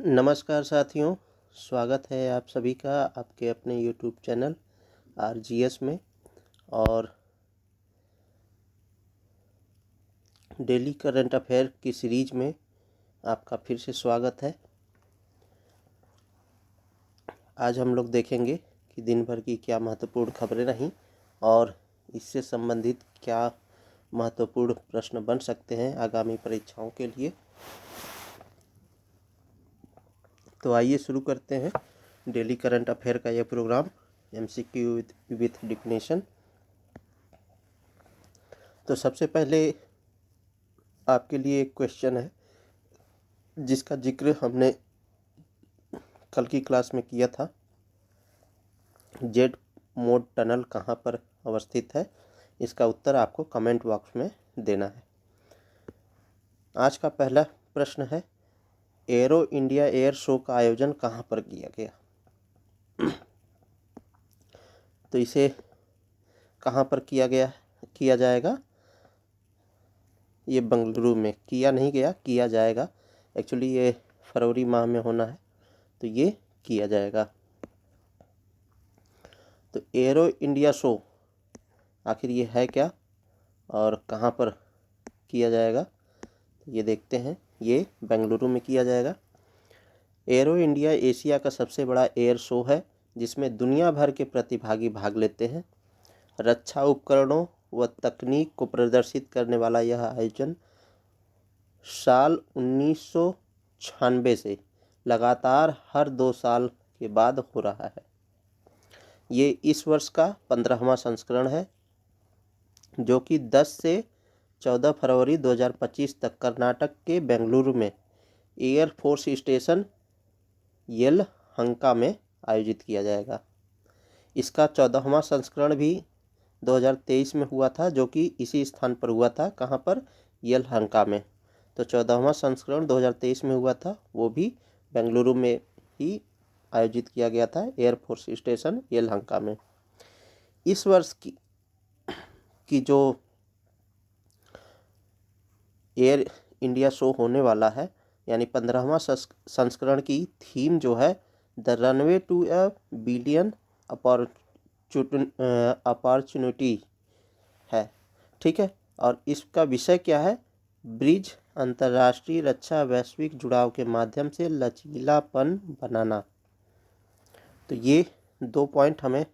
नमस्कार साथियों, स्वागत है आप सभी का आपके अपने यूट्यूब चैनल आरजीएस में। और डेली करंट अफेयर की सीरीज में आपका फिर से स्वागत है। आज हम लोग देखेंगे कि दिन भर की क्या महत्वपूर्ण खबरें रहीं और इससे संबंधित क्या महत्वपूर्ण प्रश्न बन सकते हैं आगामी परीक्षाओं के लिए। तो आइए शुरू करते हैं डेली करंट अफेयर का यह प्रोग्राम एमसीक्यू विथ डेफिनेशन। तो सबसे पहले आपके लिए एक क्वेश्चन है जिसका जिक्र हमने कल की क्लास में किया था। जेड मोड टनल कहाँ पर अवस्थित है? इसका उत्तर आपको कमेंट बॉक्स में देना है। आज का पहला प्रश्न है, एरो इंडिया एयर शो का आयोजन कहाँ पर किया गया? तो इसे कहाँ पर किया जाएगा? ये बेंगलुरु में किया नहीं गया, किया जाएगा। एक्चुअली ये फरवरी माह में होना है, तो ये किया जाएगा। तो एरो इंडिया शो आखिर ये है क्या और कहाँ पर किया जाएगा? तो ये देखते हैं। ये बेंगलुरु में किया जाएगा। एरो इंडिया एशिया का सबसे बड़ा एयर शो है जिसमें दुनिया भर के प्रतिभागी भाग लेते हैं। रक्षा उपकरणों व तकनीक को प्रदर्शित करने वाला यह आयोजन साल 1996 से लगातार हर 2 साल के बाद हो रहा है। ये इस वर्ष का 15वां संस्करण है जो कि 10 से 14 फरवरी 2025 तक कर्नाटक के बेंगलुरु में एयर फोर्स स्टेशन येलहंका में आयोजित किया जाएगा। इसका 14वां संस्करण भी 2023 में हुआ था जो कि इसी स्थान पर हुआ था। कहाँ पर? येलहंका में। तो 14वां संस्करण 2023 में हुआ था, वो भी बेंगलुरु में ही आयोजित किया गया था, एयरफोर्स स्टेशन येलहंका में। इस वर्ष की जो एयर इंडिया शो होने वाला है, यानी 15वां संस्करण की थीम जो है the runway to a billion opportunity है। ठीक है। और इसका विषय क्या है? ब्रिज अंतर्राष्ट्रीय रक्षा वैश्विक जुड़ाव के माध्यम से लचीलापन बनाना। तो ये 2 पॉइंट हमें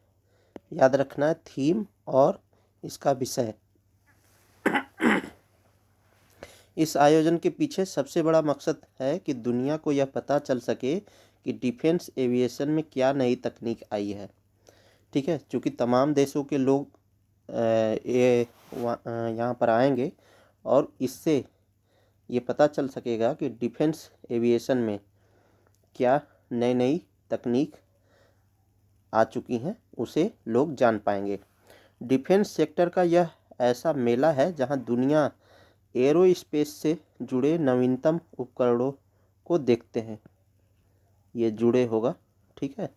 याद रखना है, थीम और इसका विषय। इस आयोजन के पीछे सबसे बड़ा मकसद है कि दुनिया को यह पता चल सके कि डिफेंस एविएशन में क्या नई तकनीक आई है। ठीक है। चूँकि तमाम देशों के लोग यहाँ पर आएंगे और इससे ये पता चल सकेगा कि डिफेंस एविएशन में क्या नई नई तकनीक आ चुकी हैं, उसे लोग जान पाएंगे। डिफेंस सेक्टर का यह ऐसा मेला है जहां दुनिया एरोस्पेस से जुड़े नवीनतम उपकरणों को देखते हैं। ये जुड़े होगा। ठीक है।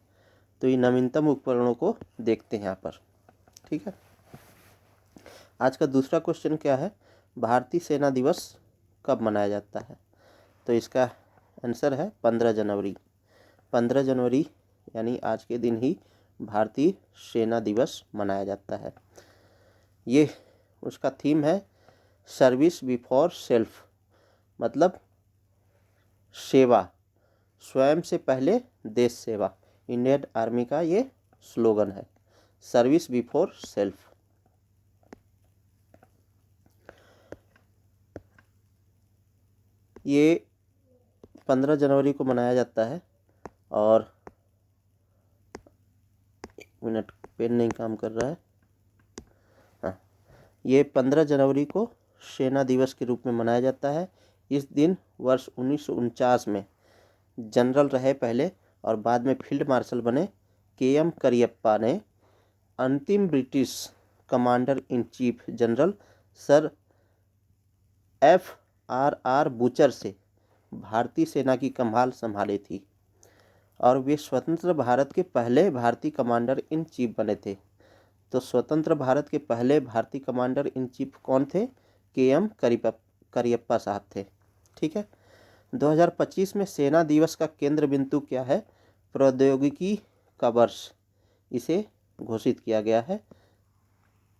तो ये नवीनतम उपकरणों को देखते हैं यहाँ पर। ठीक है। आज का दूसरा क्वेश्चन क्या है? भारतीय सेना दिवस कब मनाया जाता है? तो इसका आंसर है 15 जनवरी। 15 जनवरी यानी आज के दिन ही भारतीय सेना दिवस मनाया जाता है। ये उसका थीम है सर्विस बिफोर सेल्फ, मतलब सेवा, स्वयं से पहले देश सेवा। इंडियन आर्मी का ये स्लोगन है, सर्विस बिफोर सेल्फ। ये 15 जनवरी को मनाया जाता है। और एक मिनट, पेन नहीं काम कर रहा है। हाँ, ये 15 जनवरी को सेना दिवस के रूप में मनाया जाता है। इस दिन वर्ष 1949 में जनरल रहे पहले और बाद में फील्ड मार्शल बने के.एम. करियप्पा ने अंतिम British commander in chief general sir F.R.R. Butcher से भारतीय सेना की कमान संभाली थी और वे स्वतंत्र भारत के पहले भारतीय कमांडर इन चीफ बने थे। तो स्वतंत्र भारत के पहले भारतीय कमांडर इन चीफ कौन थे? के.एम. करियप्पा साहब थे। ठीक है। 2025 में सेना दिवस का केंद्र बिंदु क्या है? प्रौद्योगिकी का वर्ष इसे घोषित किया गया है।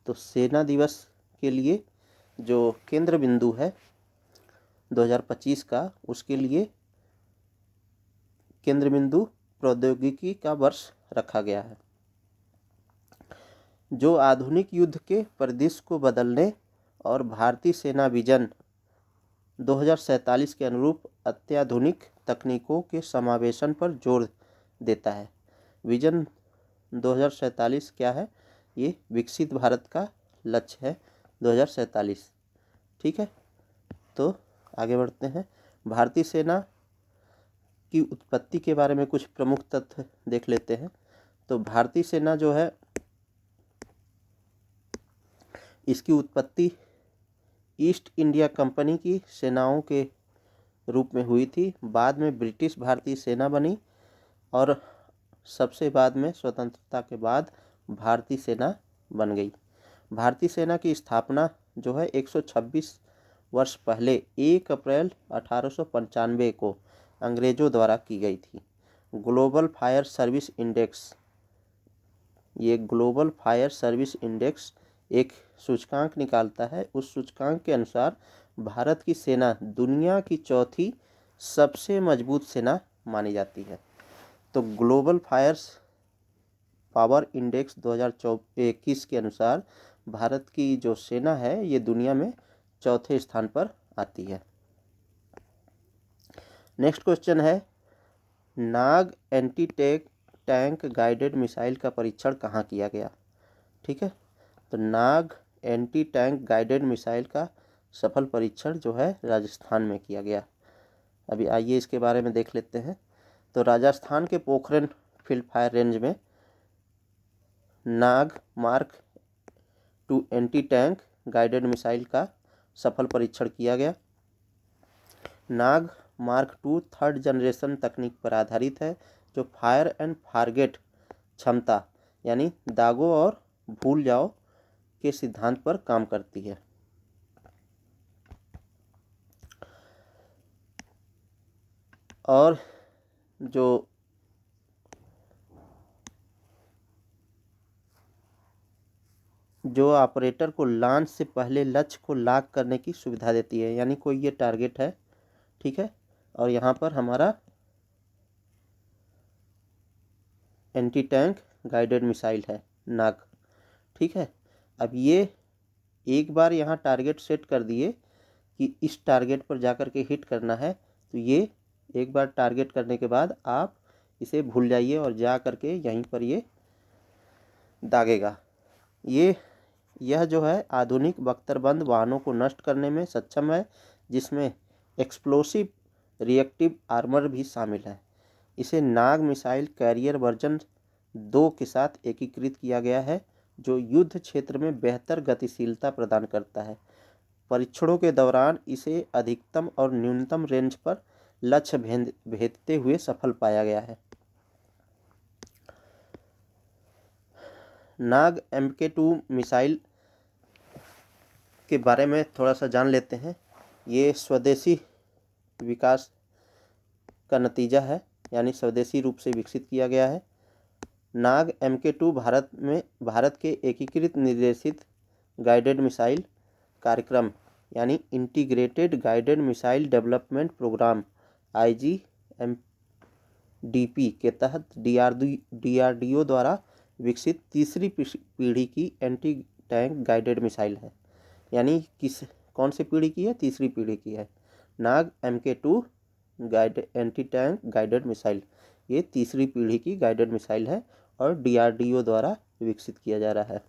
तो सेना दिवस के लिए जो केंद्र बिंदु है 2025 का, उसके लिए केंद्र बिंदु प्रौद्योगिकी का वर्ष रखा गया है। जो आधुनिक युद्ध के परिदृश्य को बदलने और भारतीय सेना विजन 2047 के अनुरूप अत्याधुनिक तकनीकों के समावेशन पर जोर देता है। विजन 2047 क्या है? ये विकसित भारत का लक्ष्य है 2047। ठीक है, तो आगे बढ़ते हैं। भारतीय सेना की उत्पत्ति के बारे में कुछ प्रमुख तथ्य देख लेते हैं। तो भारतीय सेना जो है, इसकी उत्पत्ति ईस्ट इंडिया कंपनी की सेनाओं के रूप में हुई थी। बाद में ब्रिटिश भारतीय सेना बनी और सबसे बाद में स्वतंत्रता के बाद भारतीय सेना बन गई। भारतीय सेना की स्थापना जो है 126 वर्ष पहले 1 अप्रैल 1895 को अंग्रेजों द्वारा की गई थी। ग्लोबल फायर सर्विस इंडेक्स, ये ग्लोबल फायर सर्विस इंडेक्स एक सूचकांक निकालता है। उस सूचकांक के अनुसार भारत की सेना दुनिया की चौथी सबसे मजबूत सेना मानी जाती है। तो ग्लोबल फायर्स पावर इंडेक्स 2021 के अनुसार भारत की जो सेना है ये दुनिया में चौथे स्थान पर आती है। नेक्स्ट क्वेश्चन है, नाग एंटी टैंक गाइडेड मिसाइल का परीक्षण कहाँ किया गया? ठीक है, तो नाग एंटी टैंक गाइडेड मिसाइल का सफल परीक्षण जो है राजस्थान में किया गया। अभी आइए इसके बारे में देख लेते हैं। तो राजस्थान के पोखरण फील्ड फायर रेंज में Nag mark 2 anti tank guided missile का सफल परीक्षण किया गया। नाग मार्क 2 थर्ड जनरेशन तकनीक पर आधारित है, जो फायर एंड फारगेट क्षमता यानी दागो और भूल जाओ के सिद्धांत पर काम करती है। और जो ऑपरेटर को लॉन्च से पहले लक्ष्य को लॉक करने की सुविधा देती है, यानी कोई ये टारगेट है, ठीक है, और यहाँ पर हमारा एंटी टैंक गाइडेड मिसाइल है नाग। ठीक है, अब ये एक बार यहाँ टारगेट सेट कर दिए कि इस टारगेट पर जाकर के हिट करना है, तो ये एक बार टारगेट करने के बाद आप इसे भूल जाइए और जा करके यहीं पर ये दागेगा। यह जो है आधुनिक बख्तरबंद वाहनों को नष्ट करने में सक्षम है, जिसमें एक्सप्लोसिव रिएक्टिव आर्मर भी शामिल है। इसे नाग मिसाइल कैरियर वर्जन 2 के साथ एकीकृत किया गया है, जो युद्ध क्षेत्र में बेहतर गतिशीलता प्रदान करता है। परीक्षणों के दौरान इसे अधिकतम और न्यूनतम रेंज पर लक्ष्य भेदते हुए सफल पाया गया है। नाग MK2 मिसाइल के बारे में थोड़ा सा जान लेते हैं। ये स्वदेशी विकास का नतीजा है, यानी स्वदेशी रूप से विकसित किया गया है। नाग MK2 भारत के एकीकृत निर्देशित गाइडेड मिसाइल कार्यक्रम यानी integrated guided missile development program IGMDP के तहत DRDO द्वारा विकसित तीसरी पीढ़ी की एंटी टैंक गाइडेड मिसाइल है। यानी कौन सी पीढ़ी की है? तीसरी पीढ़ी की है। नाग MK2 anti tank guided missile ये तीसरी पीढ़ी की गाइडेड मिसाइल है और DRDO द्वारा विकसित किया जा रहा है।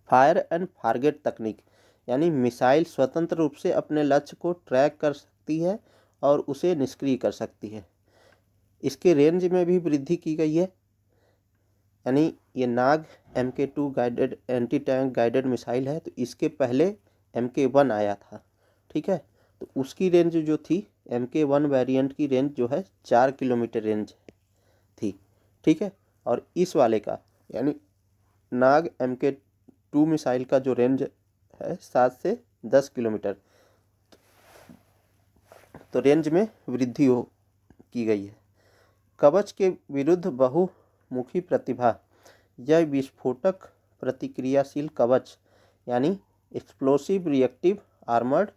फायर एंड फारगेट तकनीक यानी मिसाइल स्वतंत्र रूप से अपने लक्ष्य को ट्रैक कर सकती है और उसे निष्क्रिय कर सकती है। इसके रेंज में भी वृद्धि की गई है, यानी ये नाग MK2 guided anti tank guided missile है, तो इसके पहले MK1 आया था। ठीक है, तो उसकी रेंज जो थी MK1 वेरिएंट की रेंज जो है 4 किलोमीटर रेंज थी। ठीक है, और इस वाले का यानी नाग MK2 मिसाइल का जो रेंज है 7 से 10 किलोमीटर। तो रेंज में वृद्धि की गई है। कवच के विरुद्ध बहुमुखी प्रतिभा, यह विस्फोटक प्रतिक्रियाशील कवच यानी एक्सप्लोसिव रिएक्टिव आर्मर्ड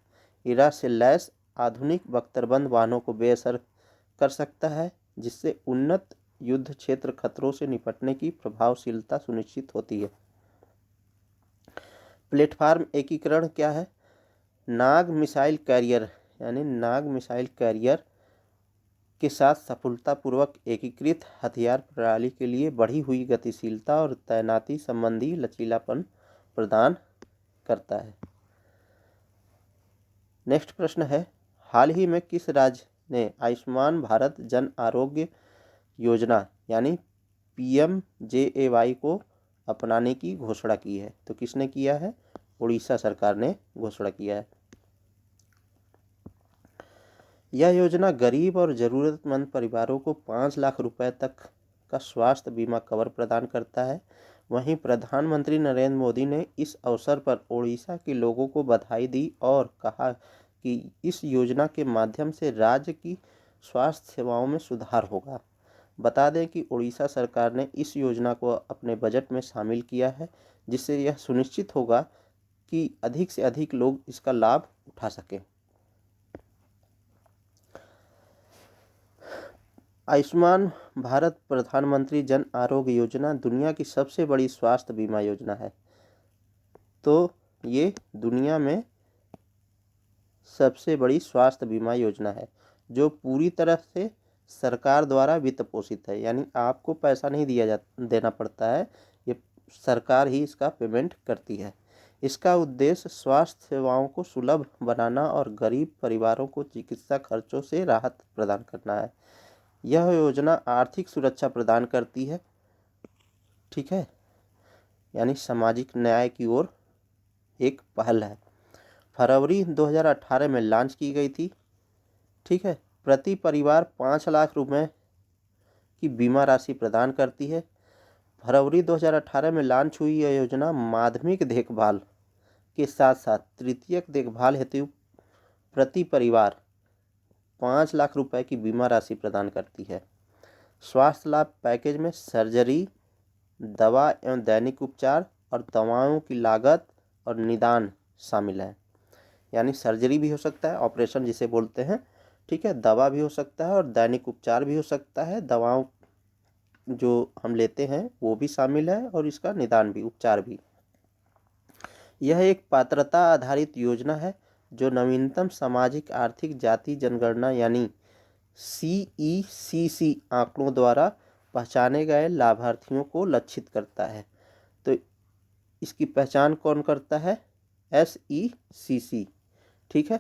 इरा से लैस आधुनिक बख्तरबंद वाहनों को बेअसर कर सकता है, जिससे उन्नत युद्ध क्षेत्र खतरों से निपटने की प्रभावशीलता सुनिश्चित होती है। प्लेटफार्म एकीकरण क्या है? नाग मिसाइल कैरियर यानी नाग मिसाइल कैरियर के साथ सफलतापूर्वक एकीकृत हथियार प्रणाली के लिए बढ़ी हुई गतिशीलता और तैनाती संबंधी लचीलापन प्रदान करता है। नेक्स्ट प्रश्न है, हाल ही में किस राज्य ने आयुष्मान भारत जन आरोग्य योजना यानी PMJAY को अपनाने की घोषणा की है? तो किसने किया है? उड़ीसा सरकार ने घोषणा किया है। यह योजना गरीब और ज़रूरतमंद परिवारों को 5 लाख रुपए तक का स्वास्थ्य बीमा कवर प्रदान करता है। वहीं प्रधानमंत्री नरेंद्र मोदी ने इस अवसर पर ओडिशा के लोगों को बधाई दी और कहा कि इस योजना के माध्यम से राज्य की स्वास्थ्य सेवाओं में सुधार होगा। बता दें कि ओडिशा सरकार ने इस योजना को अपने बजट में शामिल किया है, जिससे यह सुनिश्चित होगा कि अधिक से अधिक लोग इसका लाभ उठा सकें। आयुष्मान भारत प्रधानमंत्री जन आरोग्य योजना दुनिया की सबसे बड़ी स्वास्थ्य बीमा योजना है। तो ये दुनिया में सबसे बड़ी स्वास्थ्य बीमा योजना है जो पूरी तरह से सरकार द्वारा वित्त पोषित है, यानी आपको पैसा नहीं देना पड़ता है, ये सरकार ही इसका पेमेंट करती है। इसका उद्देश्य स्वास्थ्य सेवाओं को सुलभ बनाना और गरीब परिवारों को चिकित्सा खर्चों से राहत प्रदान करना है। यह योजना आर्थिक सुरक्षा प्रदान करती है, ठीक है, यानी सामाजिक न्याय की ओर एक पहल है। फरवरी 2018 में लॉन्च की गई थी, ठीक है। प्रति परिवार 5 लाख रुपए की बीमा राशि प्रदान करती है। फरवरी 2018 में लॉन्च हुई यह योजना माध्यमिक देखभाल के साथ साथ तृतीयक देखभाल हेतु प्रति परिवार 5 लाख रुपए की बीमा राशि प्रदान करती है। स्वास्थ्य लाभ पैकेज में सर्जरी, दवा एवं दैनिक उपचार और दवाओं की लागत और निदान शामिल है, यानी सर्जरी भी हो सकता है, ऑपरेशन जिसे बोलते हैं, ठीक है, दवा भी हो सकता है और दैनिक उपचार भी हो सकता है। दवाओं जो हम लेते हैं वो भी शामिल है और इसका निदान भी, उपचार भी। यह एक पात्रता आधारित योजना है जो नवीनतम सामाजिक आर्थिक जाति जनगणना यानी CECC आंकड़ों द्वारा पहचाने गए लाभार्थियों को लक्षित करता है। तो इसकी पहचान कौन करता है? SECC, ठीक है।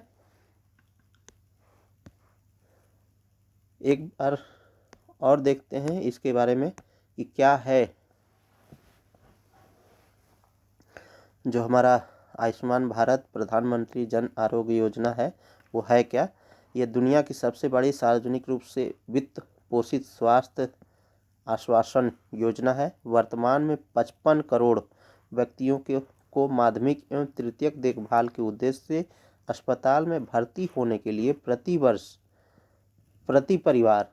एक बार और देखते हैं इसके बारे में कि क्या है जो हमारा आयुष्मान भारत प्रधानमंत्री जन आरोग्य योजना है, वो है क्या। ये दुनिया की सबसे बड़ी सार्वजनिक रूप से वित्त पोषित स्वास्थ्य आश्वासन योजना है। वर्तमान में 55 करोड़ व्यक्तियों को माध्यमिक एवं तृतीयक देखभाल के उद्देश्य से अस्पताल में भर्ती होने के लिए प्रति वर्ष प्रति परिवार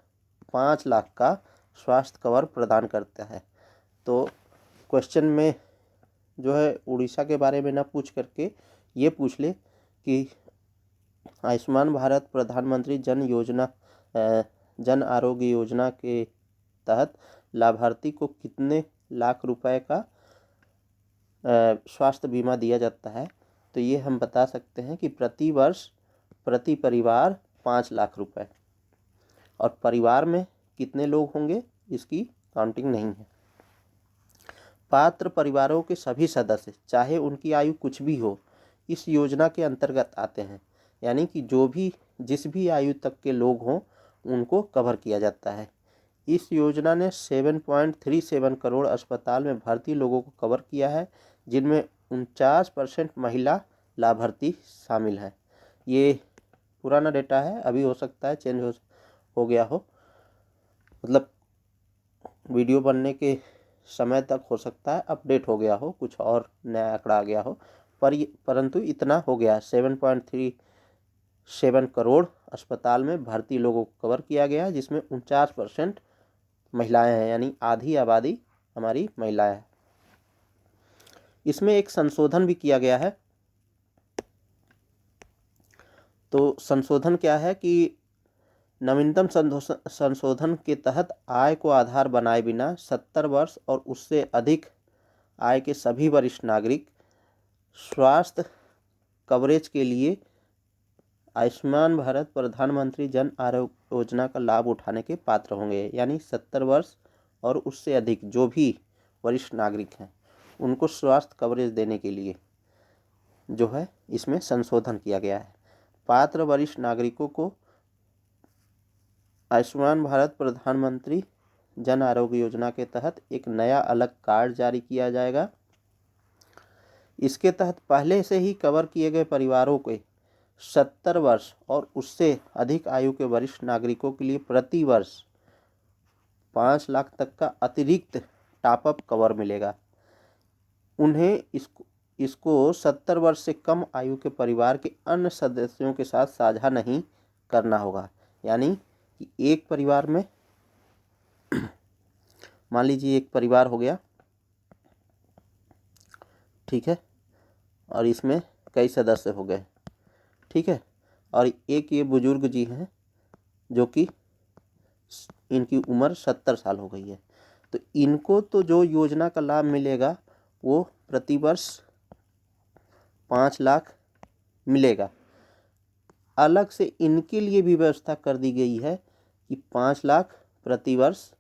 5 लाख का स्वास्थ्य कवर प्रदान करता है। तो क्वेश्चन में जो है उड़ीसा के बारे में ना पूछ करके ये पूछ ले कि आयुष्मान भारत प्रधानमंत्री जन आरोग्य योजना के तहत लाभार्थी को कितने लाख रुपए का स्वास्थ्य बीमा दिया जाता है। तो ये हम बता सकते हैं कि प्रति वर्ष प्रति परिवार 5 लाख रुपए, और परिवार में कितने लोग होंगे इसकी काउंटिंग नहीं है। पात्र परिवारों के सभी सदस्य चाहे उनकी आयु कुछ भी हो इस योजना के अंतर्गत आते हैं, यानी कि जिस भी आयु तक के लोग हों उनको कवर किया जाता है। इस योजना ने 7.37 करोड़ अस्पताल में भर्ती लोगों को कवर किया है, जिनमें 49% महिला लाभार्थी शामिल है। ये पुराना डेटा है, अभी हो सकता है चेंज हो गया हो, मतलब वीडियो बनने के समय तक हो सकता है अपडेट हो गया हो, कुछ और नया आंकड़ा आ गया हो, परंतु इतना हो गया 7.37 करोड़ अस्पताल में भर्ती लोगों को कवर किया गया है, जिसमें 49% महिलाएं हैं, यानी आधी आबादी हमारी महिलाएं हैं। इसमें एक संशोधन भी किया गया है। तो संशोधन क्या है कि नवीनतम संशोधन के तहत आय को आधार बनाए बिना 70 वर्ष और उससे अधिक आय के सभी वरिष्ठ नागरिक स्वास्थ्य कवरेज के लिए आयुष्मान भारत प्रधानमंत्री जन आरोग्य योजना का लाभ उठाने के पात्र होंगे। यानी 70 वर्ष और उससे अधिक जो भी वरिष्ठ नागरिक हैं उनको स्वास्थ्य कवरेज देने के लिए जो है इसमें संशोधन किया गया है। पात्र वरिष्ठ नागरिकों को आयुष्मान भारत प्रधानमंत्री जन आरोग्य योजना के तहत एक नया अलग कार्ड जारी किया जाएगा। इसके तहत पहले से ही कवर किए गए परिवारों के 70 वर्ष और उससे अधिक आयु के वरिष्ठ नागरिकों के लिए प्रति वर्ष 5 लाख तक का अतिरिक्त टॉपअप कवर मिलेगा। उन्हें इसको 70 वर्ष से कम आयु के परिवार के अन्य सदस्यों के साथ साझा नहीं करना होगा। यानी कि एक परिवार में मान लीजिए एक परिवार हो गया, ठीक है, और इसमें कई सदस्य हो गए, ठीक है, और एक ये बुजुर्ग जी हैं जो कि इनकी उम्र 70 साल हो गई है। तो इनको तो जो योजना का लाभ मिलेगा वो प्रतिवर्ष 5 लाख मिलेगा। अलग से इनके लिए भी व्यवस्था कर दी गई है कि 5 लाख प्रतिवर्ष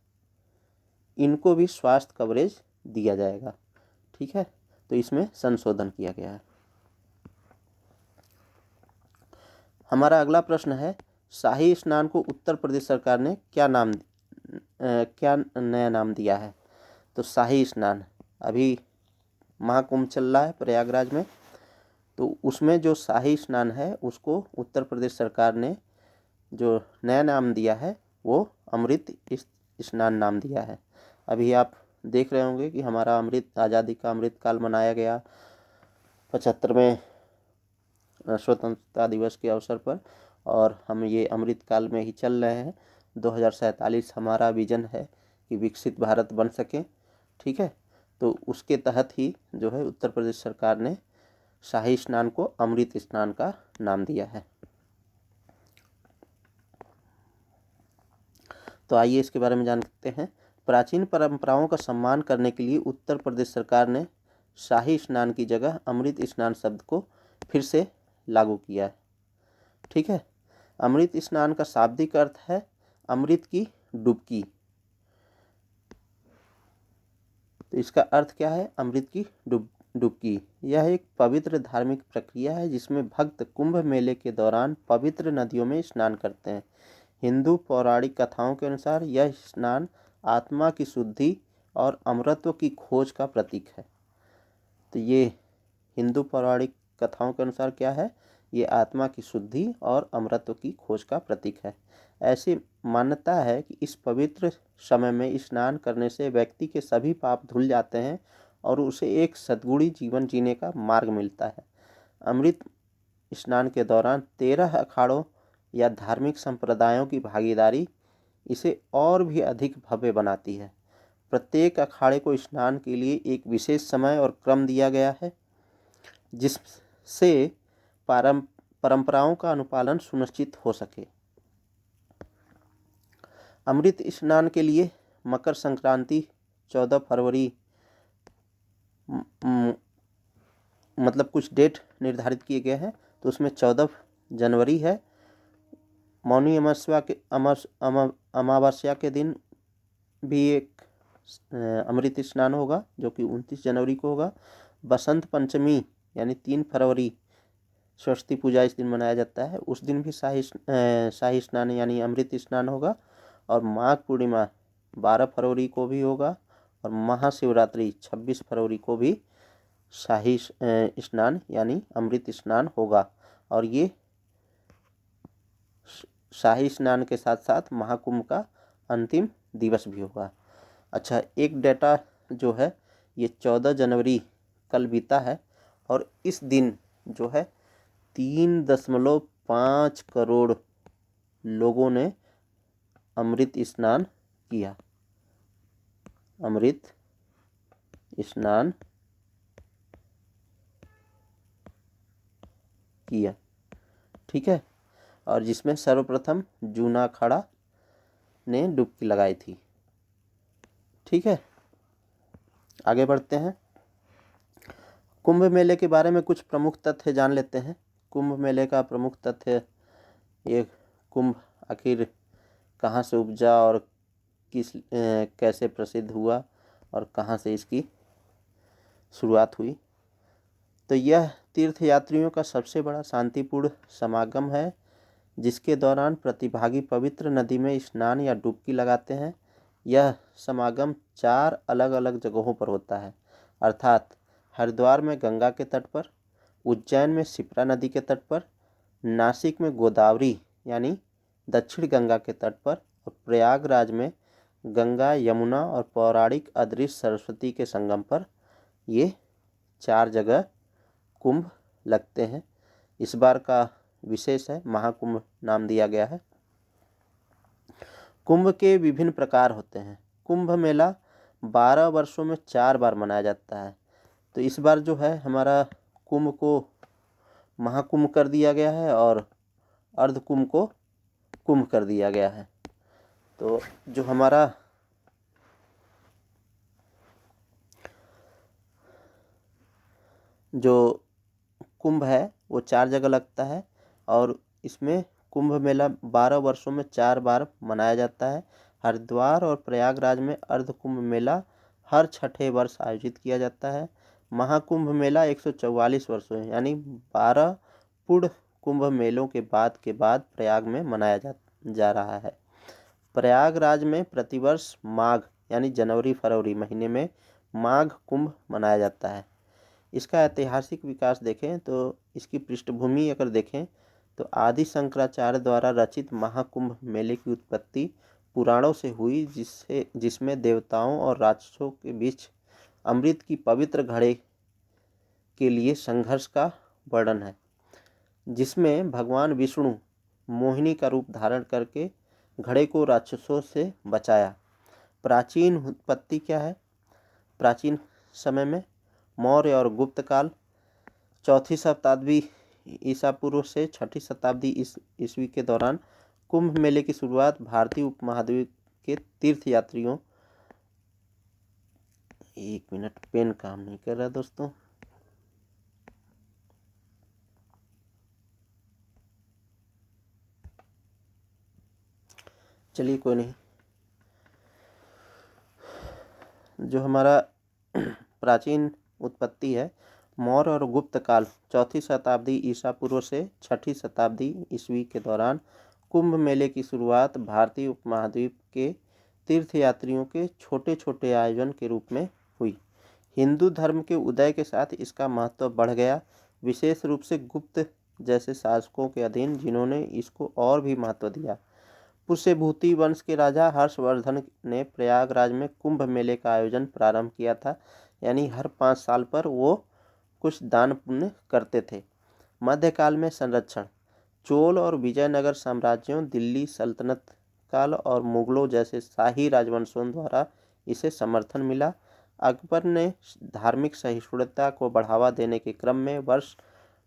इनको भी स्वास्थ्य कवरेज दिया जाएगा, ठीक है। तो इसमें संशोधन किया गया है। हमारा अगला प्रश्न है, शाही स्नान को उत्तर प्रदेश सरकार ने क्या नया नाम दिया है। तो शाही स्नान, अभी महाकुंभ चल रहा है प्रयागराज में, तो उसमें जो शाही स्नान है उसको उत्तर प्रदेश सरकार ने जो नया नाम दिया है वो अमृत स्नान नाम दिया है। अभी आप देख रहे होंगे कि हमारा आज़ादी का अमृत काल मनाया गया 75वें स्वतंत्रता दिवस के अवसर पर, और हम ये अमृत काल में ही चल रहे हैं। 2047 हमारा विजन है कि विकसित भारत बन सके, ठीक है। तो उसके तहत ही जो है उत्तर प्रदेश सरकार ने शाही स्नान को अमृत स्नान का नाम दिया है। तो आइए इसके बारे में जानते हैं। प्राचीन परंपराओं का सम्मान करने के लिए उत्तर प्रदेश सरकार ने शाही स्नान की जगह अमृत स्नान शब्द को फिर से लागू किया है, ठीक है। अमृत स्नान का शाब्दिक अर्थ है अमृत की डुबकी। तो इसका अर्थ क्या है, अमृत की डुबकी। यह एक पवित्र धार्मिक प्रक्रिया है जिसमें भक्त कुंभ मेले के दौरान पवित्र नदियों में स्नान करते हैं। हिंदू पौराणिक कथाओं के अनुसार यह स्नान आत्मा की शुद्धि और अमरत्व की खोज का प्रतीक है। तो ये हिंदू पौराणिक कथाओं के अनुसार क्या है, ये आत्मा की शुद्धि और अमरत्व की खोज का प्रतीक है। ऐसी मान्यता है कि इस पवित्र समय में स्नान करने से व्यक्ति के सभी पाप धुल जाते हैं और उसे एक सद्गुणी जीवन जीने का मार्ग मिलता है। अमृत स्नान के दौरान 13 अखाड़ों या धार्मिक संप्रदायों की भागीदारी इसे और भी अधिक भव्य बनाती है। प्रत्येक अखाड़े को स्नान के लिए एक विशेष समय और क्रम दिया गया है जिससे परंपराओं का अनुपालन सुनिश्चित हो सके। अमृत स्नान के लिए मकर संक्रांति 14 फरवरी मतलब कुछ डेट निर्धारित किए गए हैं। तो उसमें 14 जनवरी है। मौनी अमावस्या के दिन भी एक अमृत स्नान होगा जो कि 29 जनवरी को होगा। बसंत पंचमी यानी 3 फरवरी सरस्वती पूजा इस दिन मनाया जाता है, उस दिन भी शाही स्नान यानी अमृत स्नान होगा। और माघ पूर्णिमा 12 फरवरी को भी होगा और महाशिवरात्रि 26 फरवरी को भी शाही स्नान यानी अमृत स्नान होगा। और ये शाही स्नान के साथ साथ महाकुंभ का अंतिम दिवस भी होगा। अच्छा, एक डेटा जो है ये 14 जनवरी कल बीता है और इस दिन जो है 3.5 करोड़ लोगों ने अमृत स्नान किया। अमृत स्नान किया, ठीक है। और जिसमें सर्वप्रथम जूना अखाड़ा ने डुबकी लगाई थी, ठीक है। आगे बढ़ते हैं। कुंभ मेले के बारे में कुछ प्रमुख तथ्य जान लेते हैं। कुंभ मेले का प्रमुख तथ्य, ये कुंभ आखिर कहाँ से उपजा और कैसे प्रसिद्ध हुआ और कहाँ से इसकी शुरुआत हुई। तो यह तीर्थ यात्रियों का सबसे बड़ा शांतिपूर्ण समागम है, जिसके दौरान प्रतिभागी पवित्र नदी में स्नान या डुबकी लगाते हैं। यह समागम 4 अलग अलग जगहों पर होता है, अर्थात हरिद्वार में गंगा के तट पर, उज्जैन में शिप्रा नदी के तट पर, नासिक में गोदावरी यानी दक्षिण गंगा के तट पर, और प्रयागराज में गंगा, यमुना और पौराणिक अदृश्य सरस्वती के संगम पर। ये 4 जगह कुंभ लगते हैं। इस बार का विशेष है, महाकुंभ नाम दिया गया है। कुंभ के विभिन्न प्रकार होते हैं। कुंभ मेला 12 वर्षों में 4 बार मनाया जाता है। तो इस बार जो है हमारा कुंभ को महाकुंभ कर दिया गया है और अर्ध कुंभ को कुंभ कर दिया गया है। तो जो हमारा जो कुंभ है वो 4 जगह लगता है और इसमें कुंभ मेला 12 वर्षों में 4 बार मनाया जाता है। हरिद्वार और प्रयागराज में अर्ध कुंभ मेला हर छठे वर्ष आयोजित किया जाता है। महाकुंभ मेला 144 वर्षों यानी 12 पूर्ण कुंभ मेलों के बाद प्रयाग में मनाया जा रहा है। प्रयागराज में प्रतिवर्ष माघ यानी जनवरी फरवरी महीने में माघ कुंभ मनाया जाता है। इसका ऐतिहासिक विकास देखें तो इसकी पृष्ठभूमि अगर देखें तो आदि शंकराचार्य द्वारा रचित महाकुंभ मेले की उत्पत्ति पुराणों से हुई, जिसमें देवताओं और राक्षसों के बीच अमृत की पवित्र घड़े के लिए संघर्ष का वर्णन है, जिसमें भगवान विष्णु मोहिनी का रूप धारण करके घड़े को राक्षसों से बचाया। प्राचीन उत्पत्ति क्या है? प्राचीन समय में मौर्य और गुप्त काल, 4वीं शताब्दी ईसा पूर्व से 6वीं शताब्दी ईस्वी के दौरान कुंभ मेले की शुरुआत भारतीय उपमहाद्वीप के तीर्थ यात्रियों। एक मिनट, पेन काम नहीं कर रहा दोस्तों। चलिए कोई नहीं। जो हमारा प्राचीन उत्पत्ति है, मौर्य और गुप्त काल, 4वीं शताब्दी ईसा पूर्व से 6वीं शताब्दी ईस्वी के दौरान कुंभ मेले की शुरुआत भारतीय उपमहाद्वीप के तीर्थयात्रियों के छोटे छोटे आयोजन के रूप में हुई। हिंदू धर्म के उदय के साथ इसका महत्व बढ़ गया, विशेष रूप से गुप्त जैसे शासकों के अधीन, जिन्होंने इसको और भी महत्व दिया। पुष्यभूति वंश के राजा हर्षवर्धन ने प्रयागराज में कुंभ मेले का आयोजन प्रारंभ किया था, यानी हर 5 साल पर वो कुछ दान पुण्य करते थे। मध्यकाल में संरक्षण, चोल और विजयनगर साम्राज्यों, दिल्ली सल्तनत काल और मुगलों जैसे शाही राजवंशों द्वारा इसे समर्थन मिला। अकबर ने धार्मिक सहिष्णुता को बढ़ावा देने के क्रम में वर्ष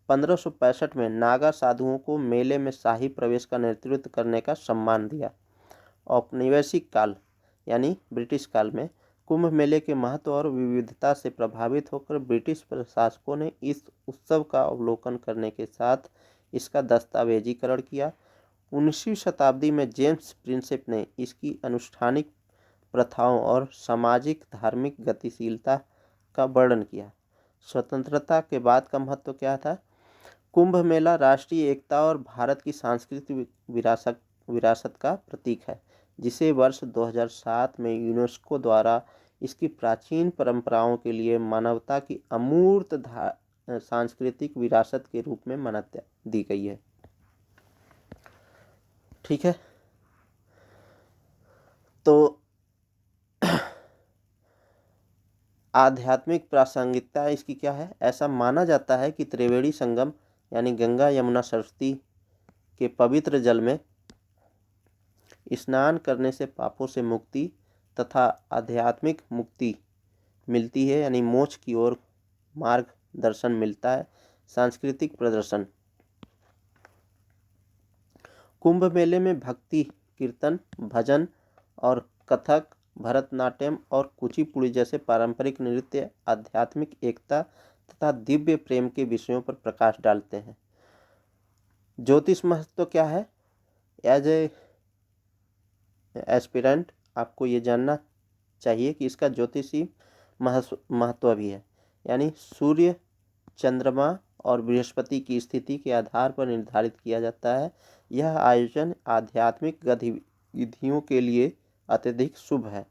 1565 में नागा साधुओं को मेले में शाही प्रवेश का नेतृत्व करने का सम्मान दिया। औपनिवेशिक काल यानी ब्रिटिश काल में कुंभ मेले के महत्व और विविधता से प्रभावित होकर ब्रिटिश प्रशासकों ने इस उत्सव का अवलोकन करने के साथ इसका दस्तावेजीकरण किया। 19वीं शताब्दी में जेम्स प्रिंसेप ने इसकी अनुष्ठानिक प्रथाओं और सामाजिक धार्मिक गतिशीलता का वर्णन किया। स्वतंत्रता के बाद का महत्व क्या था? कुंभ मेला राष्ट्रीय एकता और भारत की सांस्कृतिक विरासत का प्रतीक है, जिसे वर्ष 2007 में यूनेस्को द्वारा इसकी प्राचीन परंपराओं के लिए मानवता की अमूर्त सांस्कृतिक विरासत के रूप में मान्यता दी गई है। ठीक है, तो आध्यात्मिक प्रासंगिकता इसकी क्या है? ऐसा माना जाता है कि त्रिवेणी संगम यानी गंगा यमुना सरस्वती के पवित्र जल में स्नान करने से पापों से मुक्ति तथा आध्यात्मिक मुक्ति मिलती है, यानी मोक्ष की ओर मार्गदर्शन मिलता है। सांस्कृतिक प्रदर्शन, कुंभ मेले में भक्ति, कीर्तन, भजन और कथक, भरतनाट्यम और कुचिपुड़ी जैसे पारंपरिक नृत्य आध्यात्मिक एकता तथा दिव्य प्रेम के विषयों पर प्रकाश डालते हैं। ज्योतिष महत्व क्या है? एज ए एस्पिरेंट आपको ये जानना चाहिए कि इसका ज्योतिषी महत्व भी है, यानी सूर्य, चंद्रमा और बृहस्पति की स्थिति के आधार पर निर्धारित किया जाता है। यह आयोजन आध्यात्मिक गतिविधियों के लिए अत्यधिक शुभ है।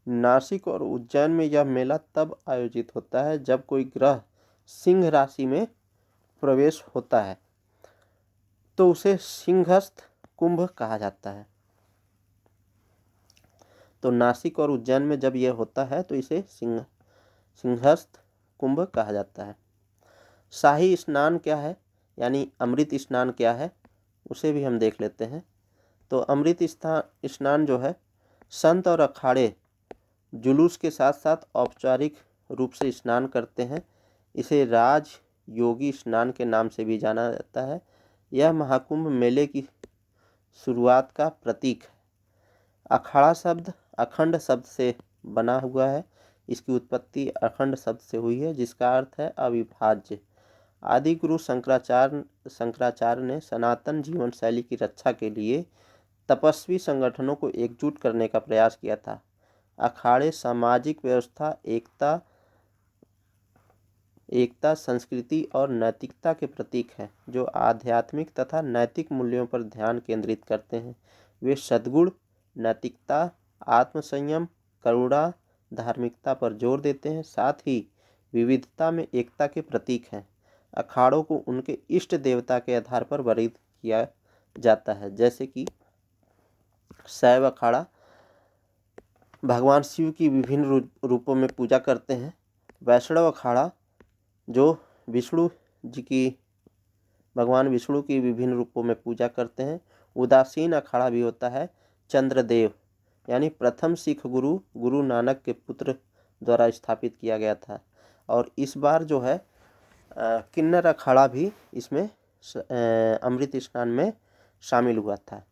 नासिक और उज्जैन में यह मेला तब आयोजित होता है जब कोई ग्रह सिंह राशि में प्रवेश होता है, तो उसे सिंहस्थ कुंभ कहा जाता है। तो नासिक और उज्जैन में जब यह होता है तो इसे सिंहस्थ कुंभ कहा जाता है। शाही स्नान क्या है, यानी अमृत स्नान क्या है, उसे भी हम देख लेते हैं। तो अमृत स्नान जो है, संत और अखाड़े जुलूस के साथ साथ औपचारिक रूप से स्नान करते हैं। इसे राज योगी स्नान के नाम से भी जाना जाता है। यह महाकुंभ मेले की शुरुआत का प्रतीक है। अखाड़ा शब्द अखंड शब्द से बना हुआ है। इसकी उत्पत्ति अखंड शब्द से हुई है, जिसका अर्थ है अविभाज्य। आदि गुरु शंकराचार्य ने सनातन जीवन शैली की रक्षा के लिए तपस्वी संगठनों को एकजुट करने का प्रयास किया था। अखाड़े सामाजिक व्यवस्था, एकता, संस्कृति और नैतिकता के प्रतीक हैं, जो आध्यात्मिक तथा नैतिक मूल्यों पर ध्यान केंद्रित करते हैं। वे सद्गुण, नैतिकता, आत्मसंयम, करुणा, धार्मिकता पर जोर देते हैं। साथ ही विविधता में एकता के प्रतीक हैं। अखाड़ों को उनके इष्ट देवता के आधार पर वर्णित किया जाता है, जैसे कि शैव अखाड़ा भगवान शिव की विभिन्न रूपों में पूजा करते हैं। वैष्णव अखाड़ा जो भगवान विष्णु की विभिन्न रूपों में पूजा करते हैं। उदासीन अखाड़ा भी होता है। चंद्रदेव यानी प्रथम सिख गुरु नानक के पुत्र द्वारा स्थापित किया गया था। और इस बार जो है किन्नर अखाड़ा भी इसमें अमृत स्नान में शामिल हुआ था।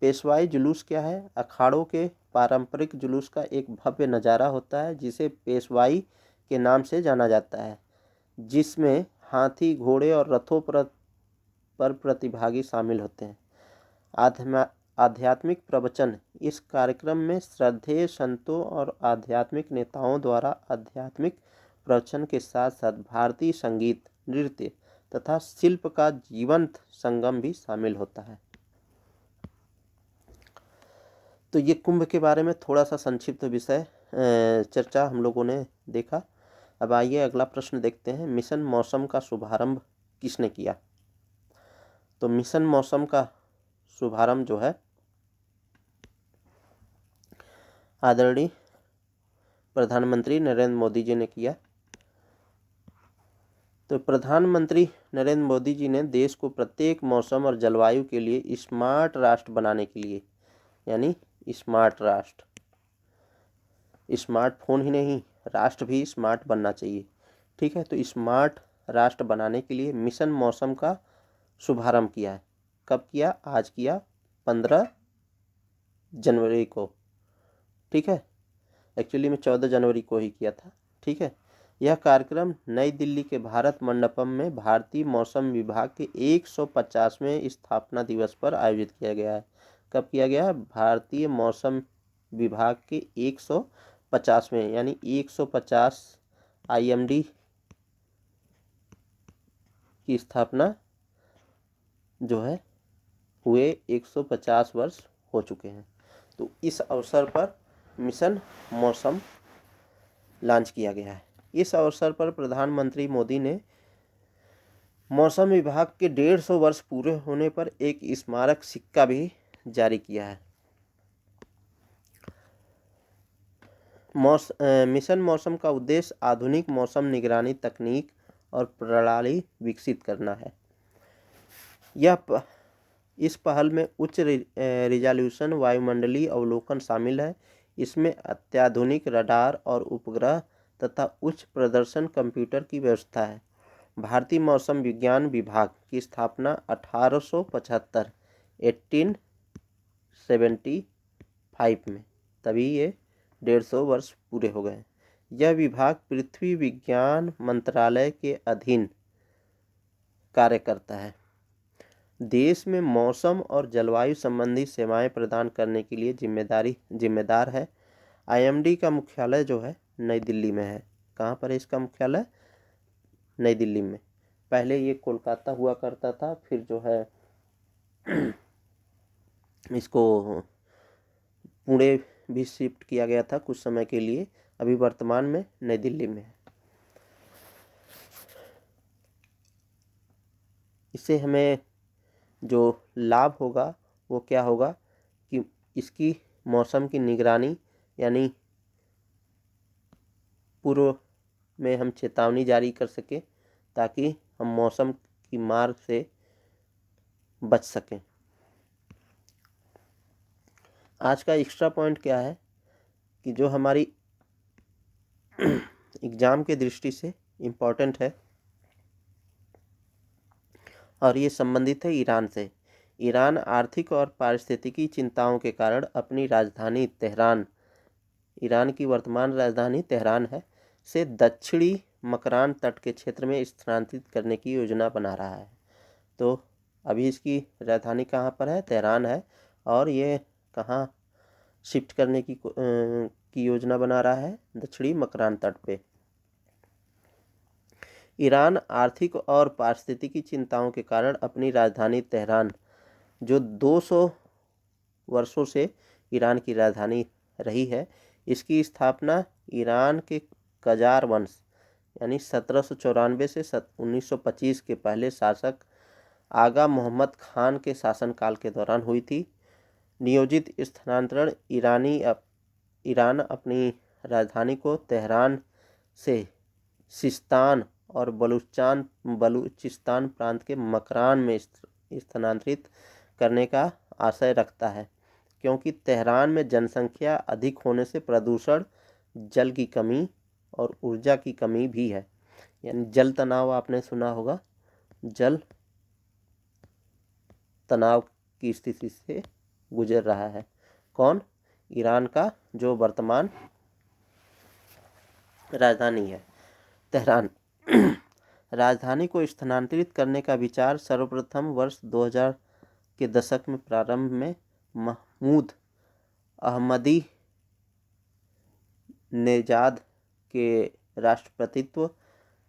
पेशवाई जुलूस क्या है? अखाड़ों के पारंपरिक जुलूस का एक भव्य नज़ारा होता है, जिसे पेशवाई के नाम से जाना जाता है, जिसमें हाथी, घोड़े और रथों पर प्रतिभागी शामिल होते हैं। आध्यात्मिक प्रवचन, इस कार्यक्रम में श्रद्धेय संतों और आध्यात्मिक नेताओं द्वारा आध्यात्मिक प्रवचन के साथ साथ भारतीय संगीत, नृत्य तथा शिल्प का जीवंत संगम भी शामिल होता है। तो ये कुंभ के बारे में थोड़ा सा संक्षिप्त विषय चर्चा हम लोगों ने देखा। अब आइए अगला प्रश्न देखते हैं। मिशन मौसम का शुभारंभ किसने किया? तो मिशन मौसम का शुभारंभ जो है आदरणीय प्रधानमंत्री नरेंद्र मोदी जी ने किया। तो प्रधानमंत्री नरेंद्र मोदी जी ने देश को प्रत्येक मौसम और जलवायु के लिए स्मार्ट राष्ट्र बनाने के लिए, यानी स्मार्ट राष्ट्र, स्मार्टफोन ही नहीं, राष्ट्र भी स्मार्ट बनना चाहिए, ठीक है। तो स्मार्ट राष्ट्र बनाने के लिए मिशन मौसम का शुभारंभ किया है। कब किया? आज किया, 15 जनवरी को, ठीक है। एक्चुअली में 14 जनवरी को ही किया था, ठीक है। यह कार्यक्रम नई दिल्ली के भारत मंडपम में भारतीय मौसम विभाग के 150वें स्थापना दिवस पर आयोजित किया गया है। कब किया गया? भारतीय मौसम विभाग के 150वें, यानी 150 IMD की स्थापना जो है हुए 150 वर्ष हो चुके हैं। तो इस अवसर पर मिशन मौसम लॉन्च किया गया है। इस अवसर पर प्रधानमंत्री मोदी ने मौसम विभाग के 150 वर्ष पूरे होने पर एक स्मारक सिक्का भी जारी किया है। मिशन मौसम का उद्देश्य आधुनिक मौसम निगरानी तकनीक और प्रणाली विकसित करना है। इस पहल में उच्च रिजोल्यूशन वायुमंडलीय अवलोकन शामिल है। इसमें अत्याधुनिक रडार और उपग्रह तथा उच्च प्रदर्शन कंप्यूटर की व्यवस्था है। भारतीय मौसम विज्ञान विभाग की स्थापना 1875 1875 में, तभी ये 150 वर्ष पूरे हो गए। यह विभाग पृथ्वी विज्ञान मंत्रालय के अधीन कार्य करता है। देश में मौसम और जलवायु संबंधी सेवाएं प्रदान करने के लिए जिम्मेदार है। आईएमडी का मुख्यालय जो है नई दिल्ली में है। कहाँ पर है इसका मुख्यालय? नई दिल्ली में। पहले ये कोलकाता हुआ करता था, फिर जो है इसको पुणे भी शिफ्ट किया गया था कुछ समय के लिए। अभी वर्तमान में नई दिल्ली में है। इससे हमें जो लाभ होगा वो क्या होगा कि इसकी मौसम की निगरानी, यानी पूर्व में हम चेतावनी जारी कर सकें ताकि हम मौसम की मार से बच सकें। आज का एक्स्ट्रा पॉइंट क्या है कि जो हमारी एग्ज़ाम के दृष्टि से इम्पोर्टेंट है और ये संबंधित है ईरान से। ईरान आर्थिक और पारिस्थितिकी चिंताओं के कारण अपनी राजधानी तेहरान, ईरान की वर्तमान राजधानी तेहरान है, से दक्षिणी मकरान तट के क्षेत्र में स्थानांतरित करने की योजना बना रहा है। तो अभी इसकी राजधानी कहाँ पर है? तेहरान है। और ये कहाँ शिफ्ट करने की योजना बना रहा है? दक्षिणी मकरान तट पे। ईरान आर्थिक और पारिस्थितिकी चिंताओं के कारण अपनी राजधानी तेहरान, जो 200 वर्षों से ईरान की राजधानी रही है, इसकी स्थापना ईरान के कजार वंश यानी 1794 से 1925 के पहले शासक आगा मोहम्मद खान के शासनकाल के दौरान हुई थी। नियोजित स्थानांतरण ईरान अपनी राजधानी को तेहरान से सिस्तान और बलूचिस्तान प्रांत के मकरान में स्थानांतरित करने का आशय रखता है, क्योंकि तेहरान में जनसंख्या अधिक होने से प्रदूषण, जल की कमी और ऊर्जा की कमी भी है। यानी जल तनाव आपने सुना होगा, जल तनाव की स्थिति से गुजर रहा है। कौन? ईरान का जो वर्तमान राजधानी है तेहरान। राजधानी को स्थानांतरित करने का विचार सर्वप्रथम वर्ष 2000 के दशक में प्रारंभ में महमूद अहमदी नेजाद के राष्ट्रपतित्व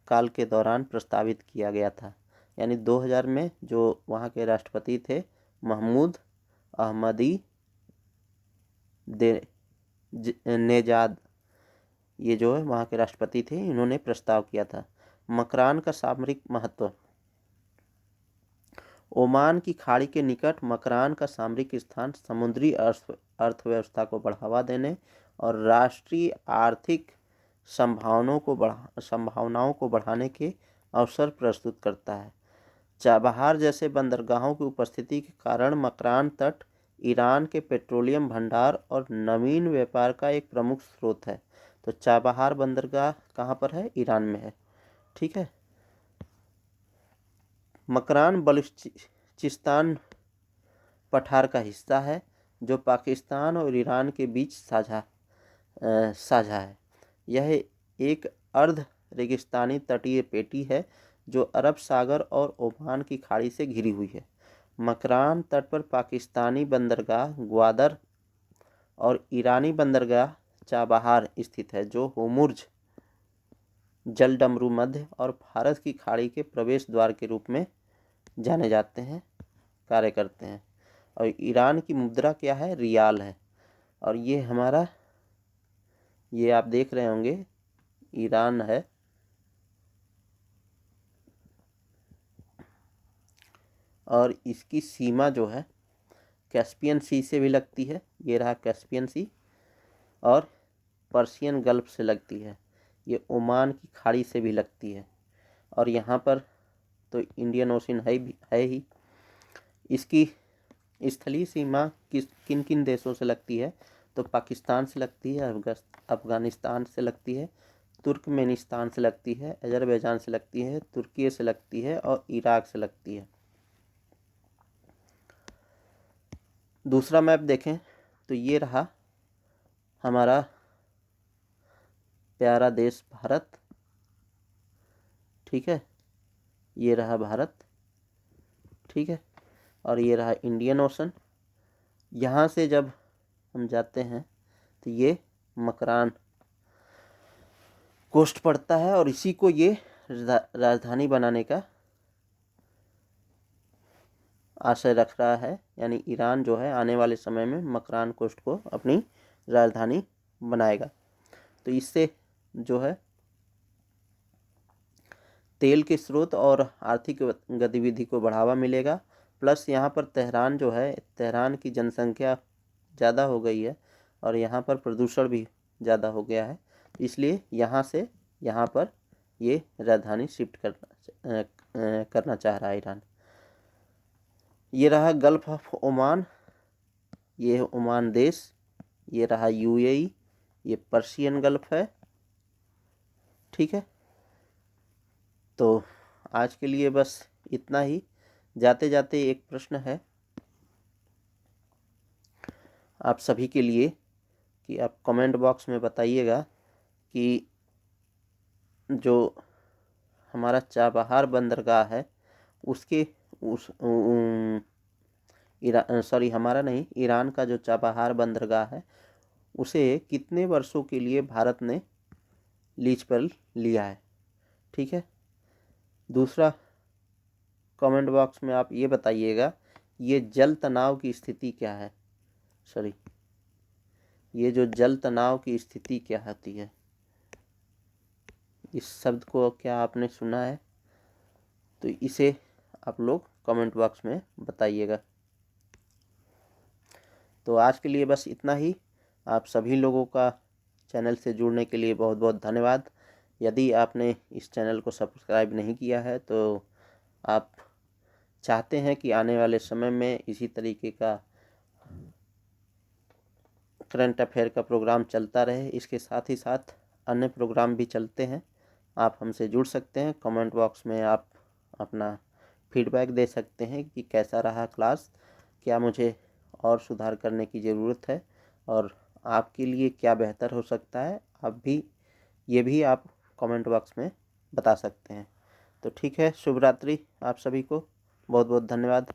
काल के दौरान प्रस्तावित किया गया था। यानी 2000 में जो वहाँ के राष्ट्रपति थे महमूद अहमदी नेजाद, ये जो है वहाँ के राष्ट्रपति थे, इन्होंने प्रस्ताव किया था। मकरान का सामरिक महत्व। ओमान की खाड़ी के निकट मकरान का सामरिक स्थान समुद्री अर्थव्यवस्था को बढ़ावा देने और राष्ट्रीय आर्थिक संभावनाओं को बढ़ाने के अवसर प्रस्तुत करता है। चाबहार जैसे बंदरगाहों की उपस्थिति के कारण मकरान तट ईरान के पेट्रोलियम भंडार और नवीन व्यापार का एक प्रमुख स्रोत है। तो चाबहार बंदरगाह कहाँ पर है? ईरान में है। ठीक है। मकरान बलूचिस्तान पठार का हिस्सा है, जो पाकिस्तान और ईरान के बीच साझा है। यह एक अर्ध रेगिस्तानी तटीय पेटी है जो अरब सागर और ओमान की खाड़ी से घिरी हुई है। मकरान तट पर पाकिस्तानी बंदरगाह ग्वादर और ईरानी बंदरगाह चाबहार स्थित है, जो होर्मुज जलडमरू मध्य और भारत की खाड़ी के प्रवेश द्वार के रूप में जाने जाते हैं, कार्य करते हैं। और ईरान की मुद्रा क्या है? रियाल है। और ये हमारा, ये आप देख रहे होंगे, ईरान है। और इसकी सीमा जो है कैस्पियन सी से भी लगती है, ये रहा कैस्पियन सी, और पर्शियन गल्फ से लगती है। ये ओमान की खाड़ी से भी लगती है। और यहाँ पर तो इंडियन ओशन है ही। इसकी स्थलीय सीमा किन किन देशों से लगती है? तो पाकिस्तान से लगती है, अफगानिस्तान से लगती है, तुर्कमेनिस्तान से लगती है, अजरबैजान से लगती है, तुर्की से लगती है और इराक से लगती है। दूसरा मैप देखें तो ये रहा हमारा प्यारा देश भारत, ठीक है, ये रहा भारत, ठीक है, और ये रहा इंडियन ओशन। यहाँ से जब हम जाते हैं तो ये मकरान कोस्ट पड़ता है और इसी को ये राजधानी बनाने का आशय रख रहा है, यानी ईरान जो है आने वाले समय में मकरान कोस्ट को अपनी राजधानी बनाएगा। तो इससे जो है तेल के स्रोत और आर्थिक गतिविधि को बढ़ावा मिलेगा, प्लस यहाँ पर तेहरान जो है, तेहरान की जनसंख्या ज़्यादा हो गई है और यहाँ पर प्रदूषण भी ज़्यादा हो गया है, इसलिए यहाँ से यहाँ पर ये राजधानी शिफ्ट करना चाह रहा है ईरान। ये रहा गल्फ ऑफ ओमान, ये है ओमान देश, ये रहा यूएई, ये पर्शियन गल्फ है, ठीक है। तो आज के लिए बस इतना ही। जाते जाते एक प्रश्न है आप सभी के लिए कि आप कमेंट बॉक्स में बताइएगा कि जो हमारा चाबहार बंदरगाह है उसके हमारा नहीं, ईरान का जो चाबहार बंदरगाह है उसे कितने वर्षों के लिए भारत ने लीज पर लिया है, ठीक है। दूसरा कमेंट बॉक्स में आप ये बताइएगा ये जल तनाव की स्थिति क्या है, ये जो जल तनाव की स्थिति क्या होती है, इस शब्द को क्या आपने सुना है? तो इसे आप लोग कमेंट बॉक्स में बताइएगा। तो आज के लिए बस इतना ही। आप सभी लोगों का चैनल से जुड़ने के लिए बहुत बहुत धन्यवाद। यदि आपने इस चैनल को सब्सक्राइब नहीं किया है तो आप चाहते हैं कि आने वाले समय में इसी तरीके का करंट अफेयर का प्रोग्राम चलता रहे, इसके साथ ही साथ अन्य प्रोग्राम भी चलते हैं, आप हमसे जुड़ सकते हैं। कमेंट बॉक्स में आप अपना फीडबैक दे सकते हैं कि कैसा रहा क्लास, क्या मुझे और सुधार करने की ज़रूरत है और आपके लिए क्या बेहतर हो सकता है, ये भी आप कमेंट बॉक्स में बता सकते हैं। तो ठीक है, शुभ रात्रि आप सभी को, बहुत बहुत धन्यवाद।